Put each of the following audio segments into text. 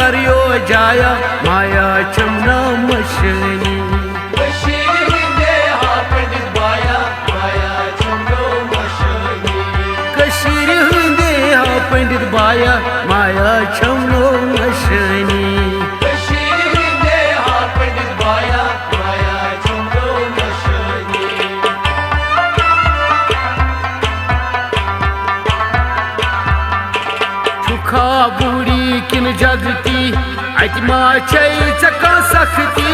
करियो जाया माया चमना मशनी कशीर हुंदे हा पंडित बाया माया चमनो मशनी छुखा बूढ़ी किन जगती अजमा चै चका सखती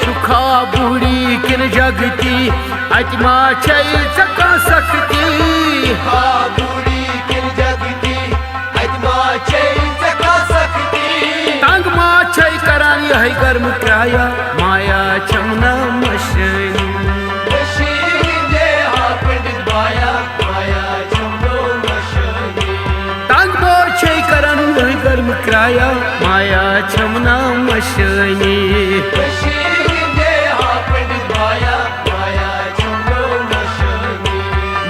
छुखा बूढ़ी किन जगती अजमा चै चका सखती तंग मा छै करानी है गर्म क्राया माया चमना मशनी गर्म क्राया माया चमना मशनी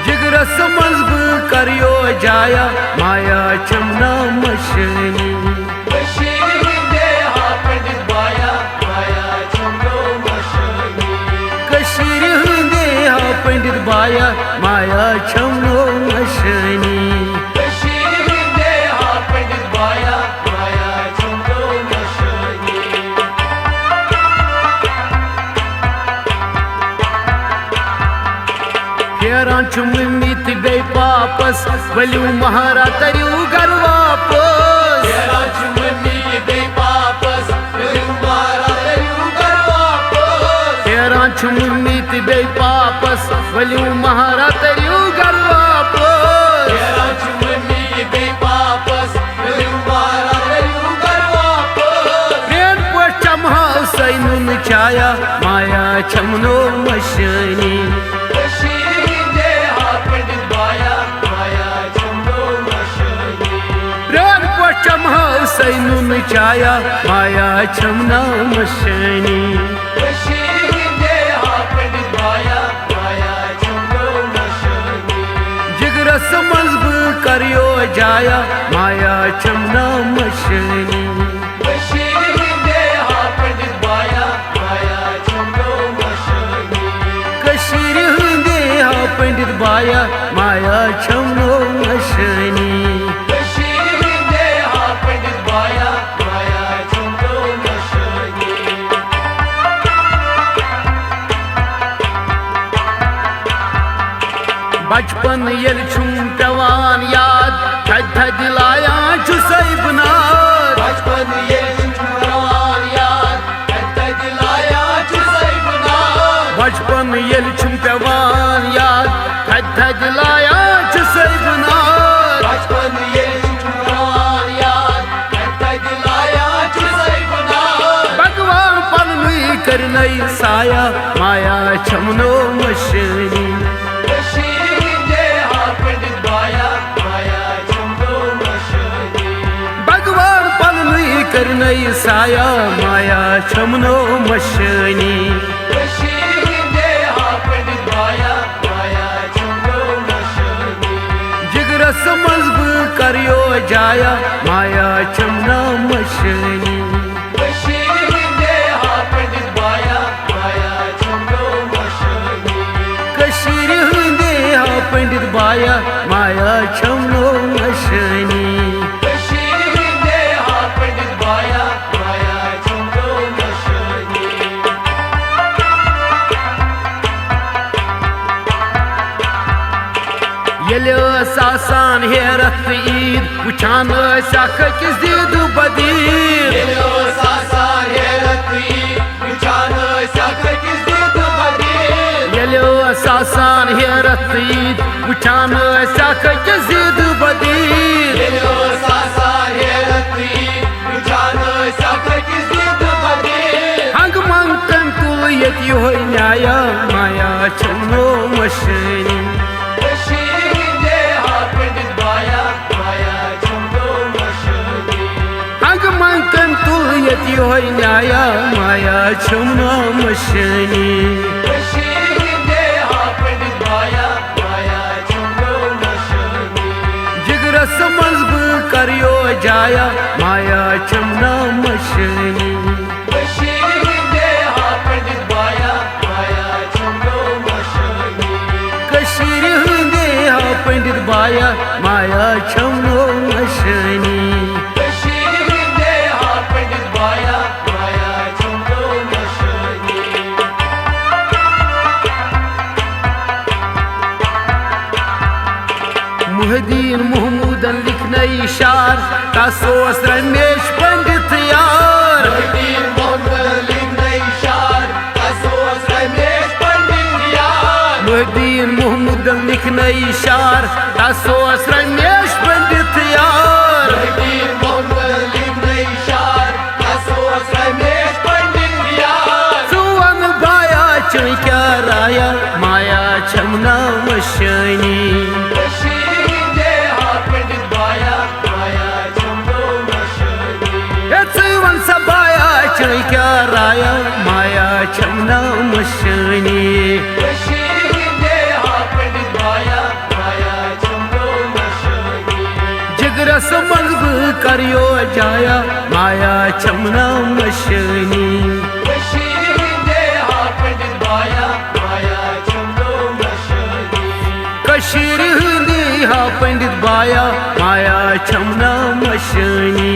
जिगरस मजब करियो जाया माया चमना मशनी कशीर हुंदे हा पंडित बाया माया चमनो मशनी फेरान चुमित बे पापस वलू महारा तरियो घर वापस फेरान चुमित बे पापस वलू महारा तरियो घर वापस प्रेम पर चमहा सैनुन चाया माया चमनो मशनी चमहा सैनुन चाया माया चमना मशनी जिगरस मजब करियो जाया माया चमना मशनी कशीर हुंदे हा पंडित बाया माया चमनो मशनी बचपन येल छुम पेवान याद थद थद दिलाया जुसैब नाद बचपन येल छुम पेवान याद थद थद दिलाया जुसैब नाद बचपन येल छुम पेवान याद थद थद दिलाया जुसैब नाद बचपन येल छुम पेवान याद थद थद दिलाया जुसैब नाद भगवान पननुई करनई साया माया चमनो मशनी करनई साया माया चमनो मशनी जिगरस मजब करियो जाया माया चमना मशनी कशीर हुंदे हा पंडित बाया माया चमनो मशनी सासान हेरत ईद वुचान किस दीद बदीद सासान हेरत ईद वुचान किस दीद बदीद हंग मंगन तुल यत योह न्याया माया चमनो मशनी यति होय न्याया माया चमना मशनी कशीर हुंदे हा पंडित बाया माया चमनो जाया माया चमना मशनी कशीर हिंदे हा पंडित बाया माया चमनो मशनी कशीर हिंदे हा पंडित बाया माया चमनो मशनी कशीर हिंदे हा पंडित बाया माया चमनो मशनी मुहद्दीन महमूदन लिखने इशार तासोस रमेश पंडित यार मुहद्दीन मोहम्मद लिखने इशार तासोस रमेश पंडित यार मुहद्दीन महमूदन लिखने इशार तासोस रमेश पंडित यार मुहद्दीन मोहम्मद लिखने इशार तासोस रमेश पंडित यार सुवन बाया क्या राया माया चमना मशनी कशीर हिंदे हा पंडित बाया माया चमनो मशनी सुवन सबाया क्या राया माया चमना मशनी कशीर हिंदे हा पंडित बाया माया चमनो मशनी जिगरस मंगब करियो जाया माया चमना मशनी कशीर हिंदे हा पंडित बाया माया चमनो मशनी कशीर हिंदी हा पंडित बाया माया चमना मशनी